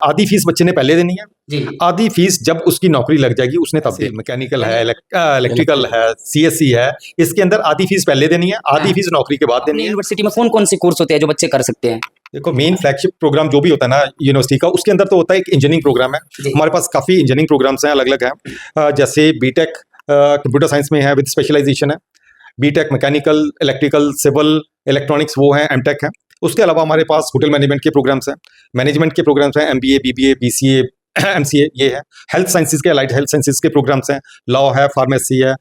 आधी फीस बच्चे ने पहले देनी है, जी आधी फीस जब उसकी नौकरी लग जाएगी उसने तब देनी। मैकेनिकल है, इलेक्ट्रिकल है, सीएससी है, इसके अंदर आधी फीस पहले देनी है, आधी फीस नौकरी के बाद देनी है। यूनिवर्सिटी में कौन कौन से कोर्स होते हैं जो बच्चे कर सकते हैं? देखो, मेन फ्लैगशिप प्रोग्राम जो भी होता है ना यूनिवर्सिटी का, उसके अंदर तो होता है एक इंजीनियरिंग प्रोग्राम है। हमारे पास काफ़ी इंजीनियरिंग प्रोग्राम्स हैं, अलग अलग हैं, जैसे बीटेक कंप्यूटर साइंस में है विद स्पेशलाइजेशन है, BTech mechanical, electrical, civil, electronics वो हैं, एमटेक है। उसके अलावा हमारे पास होटल मैनेजमेंट के प्रोग्राम्स हैं, मैनेजमेंट के प्रोग्राम्स हैं, एमबीए, बीबीए, बीसीए, एमसीए ये है। हेल्थ साइंसेज के, अलाइड हेल्थ साइंसेज के प्रोग्राम्स हैं, लॉ है, फार्मेसी है।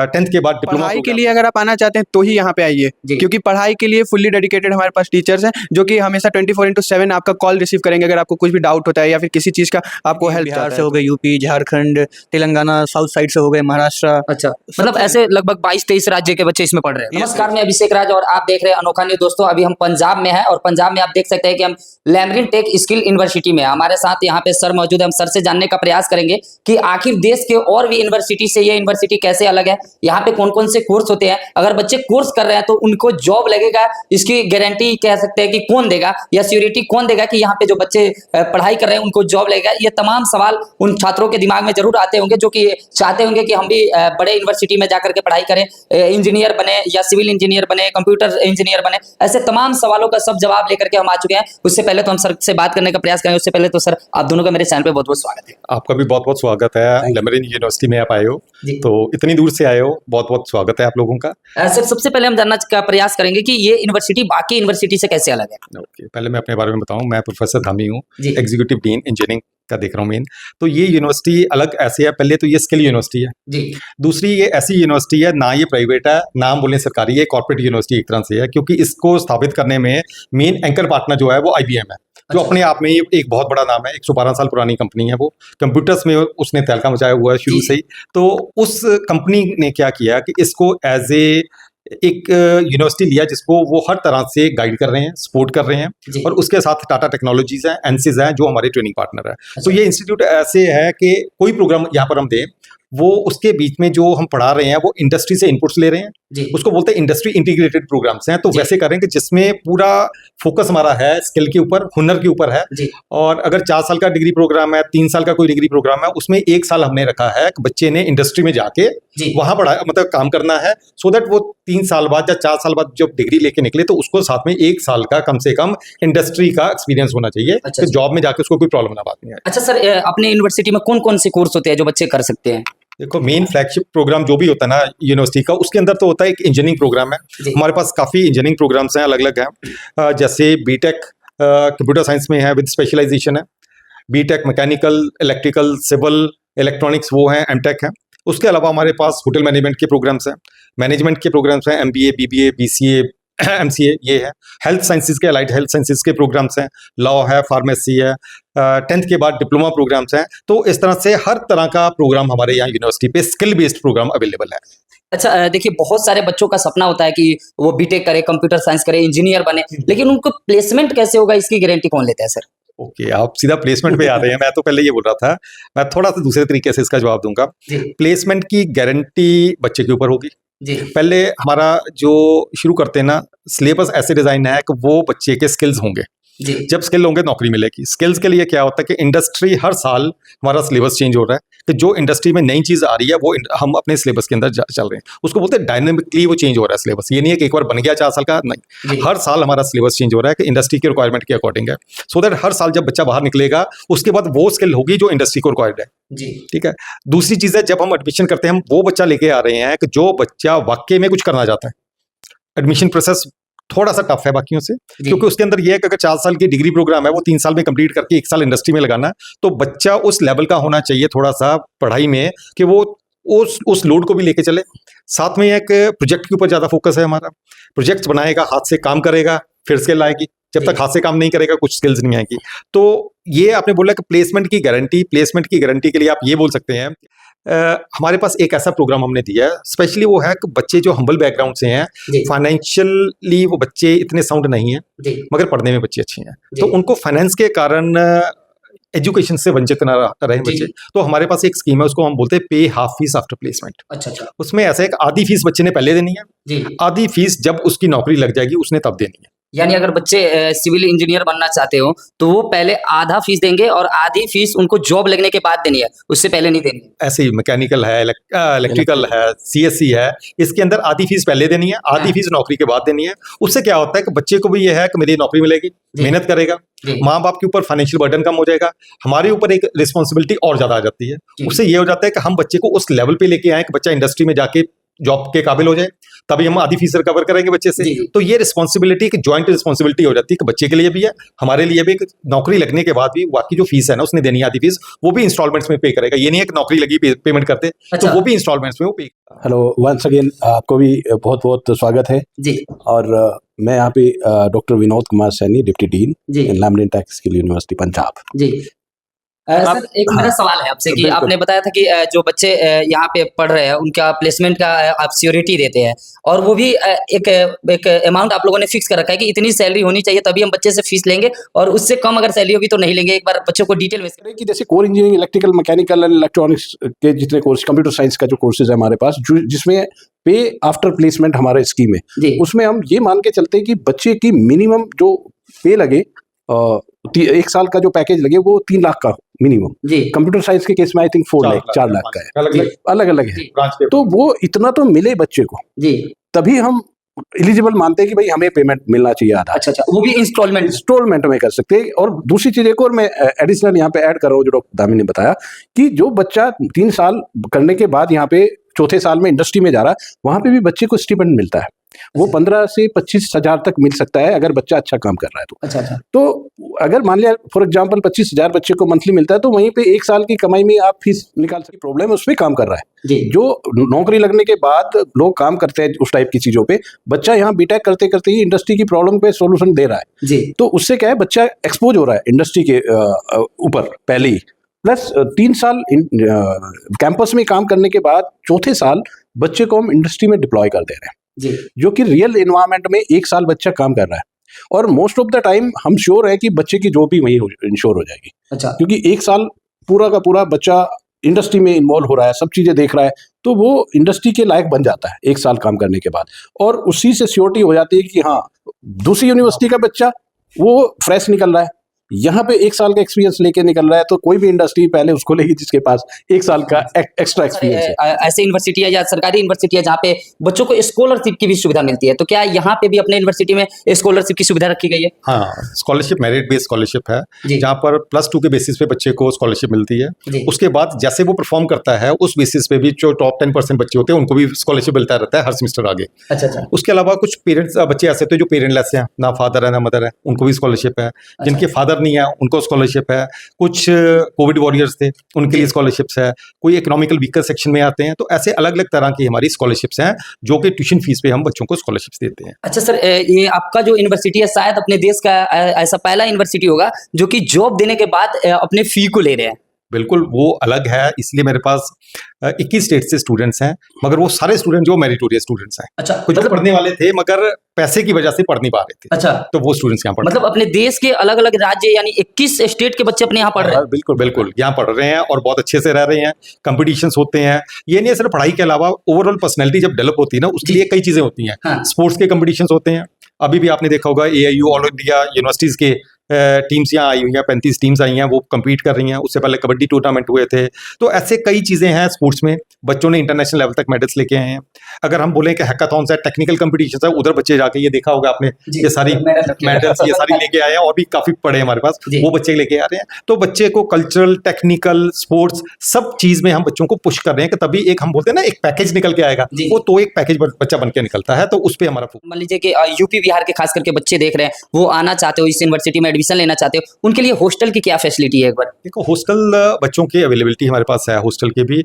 10th के बाद डिप्लोमा पढ़ाई के लिए अगर आप आना चाहते हैं तो ही यहाँ पे आइए, क्योंकि पढ़ाई के लिए फुल्ली डेडिकेटेड हमारे पास टीचर्स हैं जो कि हमेशा 24/7 आपका कॉल रिसीव करेंगे अगर आपको कुछ भी डाउट होता है या फिर किसी चीज़ का आपको हेल्प। बिहार से हो गए, UP, Jharkhand, Telangana, south side से हो गए, महाराष्ट्र। अच्छा, मतलब ऐसे लगभग 22-23 राज्य के बच्चे इसमें पढ़ रहे हैं। नमस्कार, मैं अभिषेक राज और आप देख रहे हैं अनोखा न्यूज़। दोस्तों, अभी हम पंजाब में हैं और पंजाब में आप देख सकते हैं कि हम लैमरिन टेक स्किल यूनिवर्सिटी में। हमारे साथ यहाँ पे सर मौजूद है। हम सर से जानने का प्रयास करेंगे कि आखिर देश के और भी यूनिवर्सिटी से ये यूनिवर्सिटी कैसे अलग है, यहाँ पे कौन कौन से कोर्स होते हैं, अगर बच्चे कोर्स कर रहे हैं तो उनको जॉब लगेगा, इसकी गारंटी कह सकते हैं कि कौन देगा, या सिक्योरिटी कौन देगा कि यहाँ पे जो बच्चे पढ़ाई कर रहे हैं उनको जॉब लगेगा। ये तमाम सवाल उन छात्रों के दिमाग में जरूर आते होंगे जो कि चाहते होंगे कि हम भी बड़े यूनिवर्सिटी में जाकर के पढ़ाई करें, इंजीनियर बने या सिविल इंजीनियर बने, कंप्यूटर इंजीनियर बने। ऐसे तमाम सवालों का सब जवाब लेकर के हम आ चुके हैं। उससे पहले तो हम सर से बात करने का प्रयास करेंगे। उससे पहले तो सर, आप दोनों का मेरे चैनल पे बहुत बहुत स्वागत है। आपका भी बहुत बहुत स्वागत है। लैमरिन यूनिवर्सिटी में आप आए हो, तो इतनी दूर से आए हो, बहुत बहुत स्वागत है आप लोगों का। सर, सबसे पहले हम जानना का प्रयास करेंगे कि ये यूनिवर्सिटी बाकी यूनिवर्सिटी से कैसे अलग है। ओके, पहले मैं अपने बारे में बताऊं। मैं प्रोफेसर धामी हूँ, एग्जीक्यूटिव डीन इंजीनियरिंग का देख रहा हूँ मेन। तो ये यूनिवर्सिटी अलग ऐसे है, पहले तो ये स्किल यूनिवर्सिटी है जी। दूसरी ये ऐसी यूनिवर्सिटी है, ना ये प्राइवेट है नाम बोले सरकारी, ये कॉर्पोरेट यूनिवर्सिटी एक तरह से है, क्योंकि इसको स्थापित करने में मेन एंकर पार्टनर जो है वो IBM है, जो अपने आप में एक बहुत बड़ा नाम है। 112 साल पुरानी कंपनी है वो, कंप्यूटर्स में उसने तहलका मचाया हुआ है शुरू से ही। तो उस कंपनी ने क्या किया कि इसको एज एक यूनिवर्सिटी लिया जिसको वो हर तरह से गाइड कर रहे हैं, सपोर्ट कर रहे हैं, और उसके साथ टाटा टेक्नोलॉजीज हैं, एनसीज हैं जो हमारे ट्रेनिंग पार्टनर है। तो ये इंस्टीट्यूट ऐसे है कि कोई प्रोग्राम यहाँ पर हम दें, वो उसके बीच में जो हम पढ़ा रहे हैं वो इंडस्ट्री से इनपुट्स ले रहे हैं, उसको बोलते हैं इंडस्ट्री इंटीग्रेटेड प्रोग्राम्स हैं। तो वैसे कर रहे हैं कि जिसमें पूरा फोकस हमारा है स्किल के ऊपर, हुनर के ऊपर है। और अगर 4 साल का डिग्री प्रोग्राम है, 3 साल का कोई डिग्री प्रोग्राम है, उसमें 1 साल हमने रखा है कि बच्चे ने इंडस्ट्री में जाके वहां पढ़ा मतलब काम करना है, सो दैट वो 3 साल बाद या 4 साल बाद जब डिग्री लेके निकले तो उसको साथ में 1 साल का कम से कम इंडस्ट्री का एक्सपीरियंस होना चाहिए। तो जॉब में जाके उसको कोई प्रॉब्लम ना बात नहीं है। अच्छा सर, अपने यूनिवर्सिटी में कौन कौन से कोर्स होते हैं जो बच्चे कर सकते हैं? देखो, मेन फ्लैगशिप प्रोग्राम जो भी होता है ना यूनिवर्सिटी का, उसके अंदर तो होता है एक इंजीनियरिंग प्रोग्राम है। हमारे पास काफ़ी इंजीनियरिंग प्रोग्राम्स हैं, अलग अलग हैं, जैसे बीटेक कंप्यूटर साइंस में है विद स्पेशलाइजेशन है, BTech mechanical, electrical, civil, electronics वो हैं, एमटेक है। उसके अलावा हमारे पास होटल मैनेजमेंट के प्रोग्राम्स हैं, मैनेजमेंट के प्रोग्राम्स हैं, एमबीए, बीबीए, बीसीए, एमसीए ये है। हेल्थ साइंसेज के, अलाइड हेल्थ साइंसेज के प्रोग्राम्स हैं, लॉ है, फार्मेसी है। 10th के बाद डिप्लोमा प्रोग्राम्स हैं। तो इस तरह से हर तरह का प्रोग्राम हमारे यहाँ यूनिवर्सिटी पे स्किल बेस्ड प्रोग्राम अवेलेबल है। अच्छा, देखिए बहुत सारे बच्चों का सपना होता है कि वो बीटेक करे, कंप्यूटर साइंस करे, इंजीनियर बने, लेकिन उनको प्लेसमेंट कैसे होगा, इसकी गारंटी कौन लेता है सर? ओके, आप सीधा प्लेसमेंट पे आ रहे हैं। मैं तो पहले ये बोल रहा था, मैं थोड़ा सा दूसरे तरीके से इसका जवाब दूंगा। प्लेसमेंट की गारंटी बच्चे के ऊपर होगी। पहले हमारा जो शुरू करते हैं ना, सिलेबस ऐसे डिजाइन है कि वो बच्चे के स्किल्स होंगे। जब स्किल होंगे नौकरी मिलेगी। स्किल्स के लिए क्या होता है कि इंडस्ट्री हर साल हमारा सिलेबस चेंज हो रहा है, कि जो इंडस्ट्री में नई चीज़ आ रही है वो हम अपने सिलेबस के अंदर चल रहे हैं। उसको बोलते हैं डायनेमिकली वो चेंज हो रहा है सिलेबस। ये नहीं है कि एक बार बन गया 4 साल का, नहीं, हर साल हमारा सिलेबस चेंज हो रहा है कि इंडस्ट्री के रिक्वायरमेंट के अकॉर्डिंग है, सो दैट हर साल जब बच्चा बाहर निकलेगा उसके बाद वो स्किल होगी जो इंडस्ट्री को रिक्वायर्ड है। ठीक है। दूसरी चीज़ है, जब हम एडमिशन करते हैं हम वो बच्चा लेके आ रहे हैं कि जो बच्चा वाकई में कुछ करना चाहता है। एडमिशन प्रोसेस थोड़ा सा टफ है बाकियों से, क्योंकि उसके अंदर ये है कि अगर 4 साल की डिग्री प्रोग्राम है वो 3 साल में कंप्लीट करके 1 साल इंडस्ट्री में लगाना, तो बच्चा उस लेवल का होना चाहिए थोड़ा सा पढ़ाई में कि वो उस लोड को भी लेके चले। साथ में एक प्रोजेक्ट के ऊपर ज़्यादा फोकस है हमारा। प्रोजेक्ट्स बनाएगा, हाथ से काम करेगा, फिर स्किल आएगी। जब तक हाथ से काम नहीं करेगा कुछ स्किल्स नहीं आएगी। तो ये आपने बोला कि प्लेसमेंट की गारंटी के लिए आप ये बोल सकते हैं, हमारे पास एक ऐसा प्रोग्राम हमने दिया है स्पेशली, वो है कि बच्चे जो हम्बल बैकग्राउंड से हैं, फाइनेंशियली वो बच्चे इतने साउंड नहीं हैं, मगर पढ़ने में बच्चे अच्छे हैं, तो उनको फाइनेंस के कारण एजुकेशन से वंचित ना रहे बच्चे। तो हमारे पास एक स्कीम है, उसको हम बोलते हैं पे हाफ फीस आफ्टर प्लेसमेंट। अच्छा। उसमें ऐसा है कि आधी फीस बच्चे ने पहले देनी है, आधी फीस जब उसकी नौकरी लग जाएगी उसने तब देनी है। यानी अगर बच्चे सिविल इंजीनियर बनना चाहते हो तो वो पहले आधा फीस देंगे और आधी फीस उनको जॉब लगने के बाद देनी है, उससे पहले नहीं देनी है। ऐसे ही मैकेनिकल है, इलेक्ट्रिकल है, सीएससी है, इसके अंदर आधी फीस पहले देनी है, आधी फीस नौकरी के बाद देनी है। उससे क्या होता है कि बच्चे को भी ये है कि मेरी नौकरी मिलेगी, मेहनत करेगा, माँ बाप के ऊपर फाइनेंशियल बर्डन कम हो जाएगा, हमारे ऊपर एक रिस्पॉन्सिबिलिटी और ज्यादा आ जाती है। उससे ये हो जाता है कि हम बच्चे को उस लेवल पे लेके आए कि बच्चा इंडस्ट्री में जाके जॉब के काबिल हो जाए, तभी हम आधी फीस रिकवर करेंगे बच्चे से। तो ये रिस्पॉन्सिबिलिटी एक जॉइंट रिस्पॉन्सिबिलिटी हो जाती है कि बच्चे के लिए भी है, हमारे लिए भी। नौकरी लगने के बाद भी बाकी जो फीस है ना उसने देनी है आधी फीस, वो भी इंस्टॉलमेंट्स में पे करेगा। ये नहीं है कि नौकरी लगी पेमेंट करते, तो वो भी इंस्टॉलमेंट्स में वो पे। हेलो, वंस अगेन आपको भी बहुत बहुत स्वागत है जी। और मैं यहाँ पे doctor Vinod Kumar Saini, deputy dean, Lamrin tech skill university Punjab. जी सर, एक मेरा सवाल है आपसे कि आपने बताया था कि जो बच्चे यहाँ पे पढ़ रहे हैं उनका प्लेसमेंट का आप सियोरिटी देते हैं, और वो भी एक अमाउंट आप लोगों ने फिक्स कर रखा है कि इतनी सैलरी होनी चाहिए तभी हम बच्चे से फीस लेंगे, और उससे कम अगर सैलरी होगी तो नहीं लेंगे। एक बार बच्चों को डिटेल में कि जैसे core engineering, electrical, mechanical and electronics के जितने कोर्स, कंप्यूटर साइंस का जो कोर्सेज है हमारे पास, जिसमें पे आफ्टर प्लेसमेंट हमारे स्कीम है, उसमें हम ये मान के चलते हैं कि बच्चे की मिनिमम जो पे लगे, एक साल का जो पैकेज लगे वो 3 लाख का मिनिमम। कंप्यूटर साइंस के केस में आई थिंक 4 लाख का है, अलग अलग है। तो वो इतना तो मिले बच्चे को, तभी हम एलिजिबल मानते हैं कि भाई हमें पेमेंट मिलना चाहिए आधा। अच्छा, वो भी इंस्टॉलमेंट में कर सकते हैं। और दूसरी चीज एक और मैं एडिशनल यहाँ पे ऐड कर रहा हूँ, जो डॉक्टर दामी ने बताया कि जो बच्चा 3 साल करने के बाद यहाँ पे चौथे साल में इंडस्ट्री में जा रहा है, वहां पे भी बच्चे को स्टिपेंड मिलता है। वो 15 से 25 हजार तक मिल सकता है अगर बच्चा अच्छा काम कर रहा है तो। अच्छा। तो अगर मान लिया फॉर एग्जांपल 25 हजार बच्चे को मंथली मिलता है, तो वहीं पे 1 साल की कमाई में आप फीस निकाल सकते। प्रॉब्लम उस पर काम कर रहा है जो नौकरी लगने के बाद लोग काम करते हैं उस टाइप की चीजों पे। बच्चा यहाँ बीटेक करते करते ही इंडस्ट्री की प्रॉब्लम पे सोल्यूशन दे रहा है, तो उससे क्या है, बच्चा एक्सपोज हो रहा है इंडस्ट्री के ऊपर पहले ही। प्लस 3 साल कैंपस में काम करने के बाद चौथे साल बच्चे को हम इंडस्ट्री में डिप्लॉय कर दे रहे हैं, जो कि रियल एनवायरनमेंट में 1 साल बच्चा काम कर रहा है। और मोस्ट ऑफ द टाइम हम श्योर है कि बच्चे की जॉब भी वही इंश्योर हो जाएगी। अच्छा। क्योंकि 1 साल पूरा का पूरा बच्चा इंडस्ट्री में इन्वॉल्व हो रहा है, सब चीजें देख रहा है, तो वो इंडस्ट्री के लायक बन जाता है 1 साल काम करने के बाद। और उसी से श्योरिटी हो जाती है कि हाँ, दूसरी यूनिवर्सिटी का बच्चा वो फ्रेश निकल रहा है, यहाँ पे 1 साल का एक्सपीरियंस लेके निकल रहा है, तो कोई भी इंडस्ट्री पहले उसको लेगी जिसके पास 1 साल का एक्स्ट्रा एक्सपीरियंस है। ऐसे यूनिवर्सिटी है या सरकारी यूनिवर्सिटी है जहाँ पे बच्चों को स्कॉलरशिप की भी सुविधा मिलती है, तो क्या यहाँ पे भी अपने यूनिवर्सिटी में स्कॉलरशिप की सुविधा रखी गई है? हाँ, स्कॉलरशिप मेरिट बेस्ड स्कॉलरशिप है, जहाँ पर +2 के बेसिस पे बच्चे को स्कॉलरशिप मिलती है। उसके बाद जैसे वो परफॉर्म करता है उस बेसिस पे भी जो टॉप 10% बच्चे होते हैं उनको भी स्कॉलरशिप मिलता रहता है हर सेमेस्टर आगे। अच्छा। उसके अलावा कुछ पेरेंट्स बच्चे ऐसे होते हैं जो पेरेंटलेस हैं, ना फादर है ना मदर है, उनको भी स्कॉलरशिप है। जिनके फादर नहीं है उनको स्कॉलरशिप है। कुछ कोविड वॉरियर्स थे उनके लिए स्कॉलरशिप्स है। कोई इकोनॉमिकल वीकर सेक्शन में आते हैं, तो ऐसे अलग अलग तरह की हमारी स्कॉलरशिप्स हैं जो कि ट्यूशन फीस पे हम बच्चों को स्कॉलरशिप्स देते हैं। अच्छा सर, ये आपका जो यूनिवर्सिटी है शायद अपने देश का ऐसा पहला यूनिवर्सिटी होगा जो कि जॉब देने के बाद अपने फी को ले रहे हैं। बिल्कुल, वो अलग है, इसलिए मेरे पास 21 स्टेट से स्टूडेंट्स हैं, मगर वो सारे स्टूडेंट जो मेरिटोरियस स्टूडेंट्स हैं। अच्छा, कुछ मतलब पढ़ने वाले थे मगर पैसे की वजह से पढ़ नहीं पा रहे थे। अच्छा, तो वो स्टूडेंट्स यहाँ पढ़ मतलब अपने देश के अलग अलग राज्य यानी 21 स्टेट के बच्चे अपने यहाँ पढ़ रहे हैं। बिल्कुल यहाँ पढ़ रहे हैं और बहुत अच्छे से रह रहे हैं। कंपटीशंस होते हैं, ये नहीं है सिर्फ पढ़ाई के अलावा ओवरऑल पर्सनैलिटी जब डेवलप होती है ना, उसके लिए कई चीजें होती हैं। स्पोर्ट्स के कंपटीशंस होते हैं, अभी भी आपने देखा होगा AIU ऑल इंडिया यूनिवर्सिटीज के टीम्स यहाँ आई हुई हैं, 35 टीम्स आई हैं, वो compete कर रही हैं। उससे पहले कबड्डी टूर्नामेंट हुए थे। तो ऐसे कई चीज़ें हैं स्पोर्ट्स में, बच्चों ने इंटरनेशनल लेवल तक मेडल्स लेके आए हैं। अगर हम बोलें कि हैकाथॉन्स है, टेक्निकल कंपटीशन है, उधर बच्चे जाके, ये देखा होगा आपने, ये सारी मेडल्स ये सारी लेके आए हैं, और भी काफ़ी पड़े हमारे पास, वो बच्चे लेके आ रहे हैं। तो बच्चे को कल्चरल, टेक्निकल, स्पोर्ट्स सब चीज़ में हम बच्चों को पुश कर रहे हैं कि तभी एक हम बोलते हैं ना एक पैकेज निकल के आएगा, वो तो एक पैकेज बच्चा बन के निकलता है। तो उस पर हमारा मान लीजिए कि यूपी बिहार के खास करके बच्चे देख रहे हैं, वो आना चाहते हो, इस यूनिवर्सिटी में एडमिशन लेना चाहते हो, उनके लिए हॉस्टल की क्या फैसिलिटी है? एक बार देखो, हॉस्टल बच्चों की अवेलेबिलिटी हमारे पास है, हॉस्टल की भी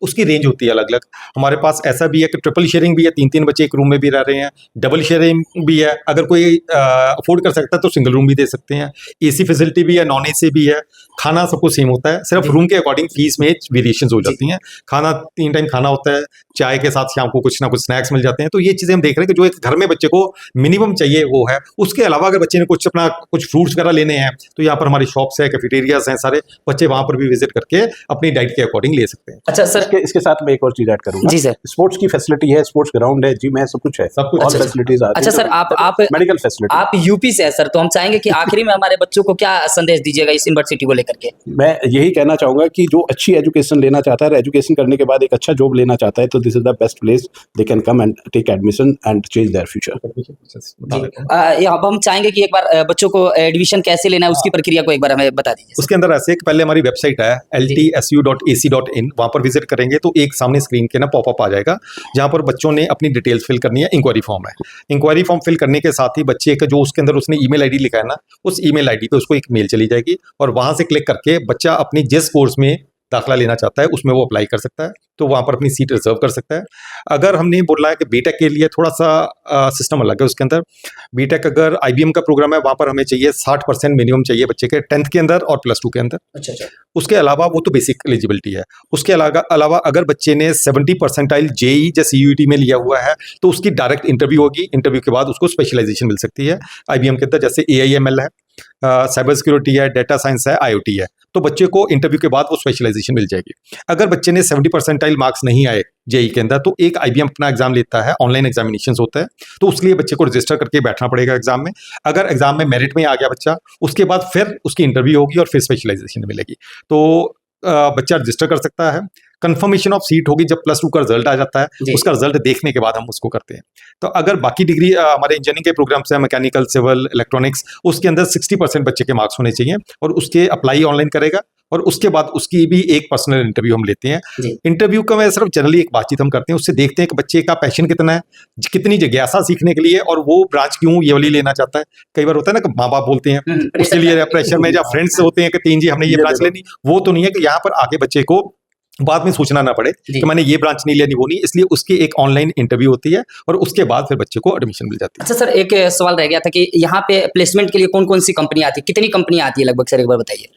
उसकी रेंज होती है अलग अलग। हमारे पास ऐसा भी है कि ट्रिपल शेयरिंग भी है, 3-3 बच्चे एक रूम में भी रह रहे हैं। डबल शेयरिंग भी है, अगर कोई अफोर्ड कर सकता है तो सिंगल रूम भी दे सकते हैं। AC फैसिलिटी भी है, नॉन AC भी है। खाना सबको सेम होता है, सिर्फ रूम के अकॉर्डिंग फीस में वेरिएशंस हो जाती हैं। खाना 3 टाइम खाना होता है, चाय के साथ शाम को कुछ ना कुछ स्नैक्स मिल जाते हैं। तो ये चीज़ें हम देख रहे हैं कि जो एक घर में बच्चे को मिनिमम चाहिए वो है। उसके अलावा अगर बच्चे ने कुछ अपना कुछ फ्रूट्स वगैरह लेने हैं तो यहाँ पर हमारी शॉप्स है, कैफेटेरियाज हैं, सारे बच्चे वहाँ पर भी विजिट करके अपनी डाइट के अकॉर्डिंग ले सकते हैं। अच्छा सर, इसके साथ मैं एक और चीज ऐड करूंगा। जी सर। स्पोर्ट्स स्पोर्ट्स की फैसिलिटी है, स्पोर्ट्स ग्राउंड है, जिम है, सब कुछ है, सब कुछ। ऑल अच्छा, फैसिलिटीज आती अच्छा हैं। सर, आप मेडिकल फैसिलिटी। आप यूपी से है सर, तो हम चाहेंगे कि आखिरी में हमारे बच्चों को क्या संदेश दीजिएगा इस यूनिवर्सिटी को लेकर के? मैं यही कहना चाहूंगा कि जो अच्छी एजुकेशन लेना चाहता है, एजुकेशन करने के बाद एक अच्छा जॉब लेना चाहता है, तो this is the best place they can come and take admission and change their future. अब हम चाहेंगे कि एक बार बच्चों को एडमिशन कैसे लेना है उसकी प्रक्रिया को एक बार हमें बता दीजिए। उसके अंदर ऐसे कि पहले हमारी वेबसाइट है ltsu.ac.in, वहां पर विजिट करेंगे तो एक सामने स्क्रीन के ना पॉपअप आ जाएगा, जहां पर बच्चों ने अपनी डिटेल्स फिल करनी है। इंक्वायरी फॉर्म है, इंक्वायरी फॉर्म फिल करने के साथ ही बच्चे का जो उसके अंदर उसने ईमेल आईडी लिखा है ना, उस ईमेल आईडी पे उसको एक मेल चली जाएगी और वहां से क्लिक करके बच्चा अपनी जिस कोर्स में दाखिला लेना चाहता है उसमें वो अप्लाई कर सकता है, तो वहां पर अपनी सीट रिजर्व कर सकता है। अगर हमने बोला है कि बीटेक के लिए थोड़ा सा सिस्टम अलग है, उसके अंदर बीटेक अगर आईबीएम का प्रोग्राम है, वहां पर हमें चाहिए 60% मिनिमम चाहिए बच्चे के 10th के अंदर और +2 के अंदर। अच्छा अच्छा। उसके अलावा वो तो बेसिक एलिजिबिलिटी है। उसके अलावा अगर बच्चे ने 70 परसेंटाइल जेई या सीयूईटी में लिया हुआ है तो उसकी डायरेक्ट इंटरव्यू होगी, इंटरव्यू के बाद उसको स्पेशलाइजेशन मिल सकती है आईबीएम के अंदर, जैसे AIML है, साइबर सिक्योरिटी है, डेटा साइंस है, IoT है, तो बच्चे को इंटरव्यू के बाद वो स्पेशलाइजेशन मिल जाएगी। अगर बच्चे ने 70 परसेंटाइल मार्क्स नहीं आए जेई के अंदर तो एक आईबीएम अपना एग्जाम लेता है, ऑनलाइन एग्जामिनेशन होता है, तो उसके लिए बच्चे को रजिस्टर करके बैठना पड़ेगा एग्जाम में। अगर एग्जाम में मेरिट में आ गया बच्चा, उसके बाद फिर उसकी इंटरव्यू होगी और फिर स्पेशलाइजेशन मिलेगी, तो बच्चा रजिस्टर कर सकता है। कंफर्मेशन ऑफ सीट होगी जब +2 का रिजल्ट आ जाता है, उसका रिजल्ट देखने के बाद हम उसको करते हैं। तो अगर बाकी डिग्री हमारे इंजीनियरिंग के प्रोग्राम्स हैं, मैकेनिकल, सिविल, इलेक्ट्रॉनिक्स, उसके अंदर 60% बच्चे के मार्क्स होने चाहिए और उसके अप्लाई ऑनलाइन करेगा और उसके बाद उसकी भी एक पर्सनल इंटरव्यू हम लेते हैं। इंटरव्यू का मैं सिर्फ जनरली एक बातचीत हम करते हैं, उससे देखते हैं कि बच्चे का पैशन कितना है, कितनी जिज्ञासा सीखने के लिए, और वो ब्रांच क्यों ये वाली लेना चाहता है। कई बार होता है ना कि माँ बाप बोलते हैं उसके लिए प्रेशर में, या फ्रेंड्स होते हैं कि 3 जी हमने ये ब्रांच लेनी, वो तो नहीं है कि यहाँ पर आगे बच्चे को बाद में सोचना ना पड़े कि मैंने ये ब्रांच नहीं लेनी, वो नहीं, इसलिए उसकी एक ऑनलाइन इंटरव्यू होती है और उसके बाद फिर बच्चे को एडमिशन मिल जाती है। अच्छा सर, एक सवाल रह गया था कि यहाँ पे प्लेसमेंट के लिए कौन कौन सी कंपनी आती है, कितनी कंपनी आती है लगभग सर, एक बार बताइए।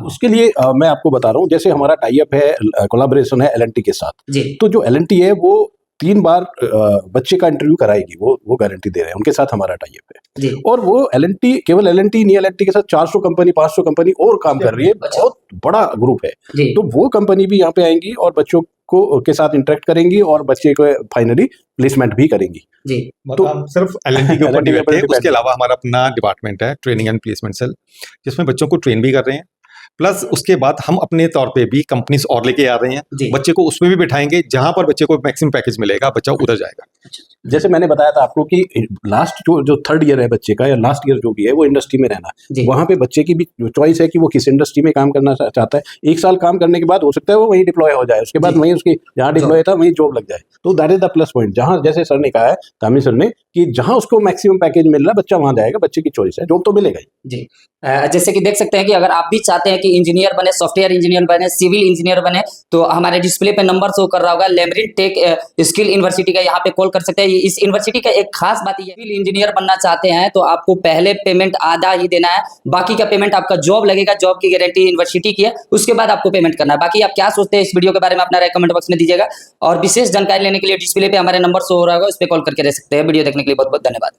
उसके लिए मैं आपको बता रहा हूँ, जैसे हमारा टाई अप है, कोलैबोरेशन है L&T के साथ, तो जो L&T है वो 3 बार बच्चे का इंटरव्यू कराएगी, वो गारंटी दे रहे हैं, उनके साथ हमारा टाई अप है। और वो L&T केवल L&T नहीं, L&T के साथ 400 कंपनी 500 कंपनी और काम कर रही है, बहुत बड़ा ग्रुप है, तो वो कंपनी भी यहाँ पे आएंगी और बच्चों को के साथ इंटरेक्ट करेंगी और बच्चे को फाइनली प्लेसमेंट भी करेंगी। तो हम सिर्फ L&T के ऊपर नहीं बैठे, उसके अलावा हमारा अपना डिपार्टमेंट है ट्रेनिंग एंड प्लेसमेंट सेल, जिसमें बच्चों को ट्रेन भी कर रहे हैं, प्लस उसके बाद हम अपने तौर पे भी कंपनीज और लेके आ रहे हैं, बच्चे को उसमें भी बिठाएंगे, जहां पर बच्चे को मैक्सिमम पैकेज मिलेगा बच्चा उधर जाएगा। जैसे मैंने बताया था आपको कि लास्ट जो 3rd ईयर है बच्चे का, या लास्ट ईयर जो भी है, वो इंडस्ट्री में रहना, वहां पे बच्चे की भी चॉइस है कि वो किस इंडस्ट्री में काम करना चाहता है। 1 साल काम करने के बाद हो सकता है वो वहीं डिप्लॉय हो जाए, उसके बाद वहीं उसकी जहाँ डिप्लॉय था वहीं जॉब लग जाए, तो that is the plus point. जहाँ जैसे सर ने कहा है, तामी सर ने, कि जहाँ उसको मैक्सिमम पैकेज मिल रहा है बच्चा वहां जाएगा, बच्चे की चॉइस है, जॉब तो मिलेगा ही। जी, जैसे कि देख सकते हैं कि अगर आप भी चाहते हैं कि इंजीनियर बने, सॉफ्टवेयर इंजीनियर बने, सिविल इंजीनियर बने, तो हमारे डिस्प्ले पे नंबर शो कर रहा होगा, लैमरिन टेक स्किल यूनिवर्सिटी का, यहाँ पे कॉल कर सकते हैं। इस यूनिवर्सिटी का एक खास बात ये, सिविल इंजीनियर बनना चाहते हैं तो आपको पहले पेमेंट आधा ही देना है, बाकी का पेमेंट आपका जॉब लगेगा, जॉब की गारंटी यूनिवर्सिटी की है, उसके बाद आपको पेमेंट करना है। बाकी आप क्या सोचते हैं इस वीडियो के बारे में अपना राय कमेंट बॉक्स में दीजिएगा, और विशेष जानकारी लेने के लिए डिस्प्ले पे हमारे नंबर शो हो रहा होगा, उस पर कॉल करके रह सकते हैं। वीडियो देखने के लिए बहुत बहुत धन्यवाद।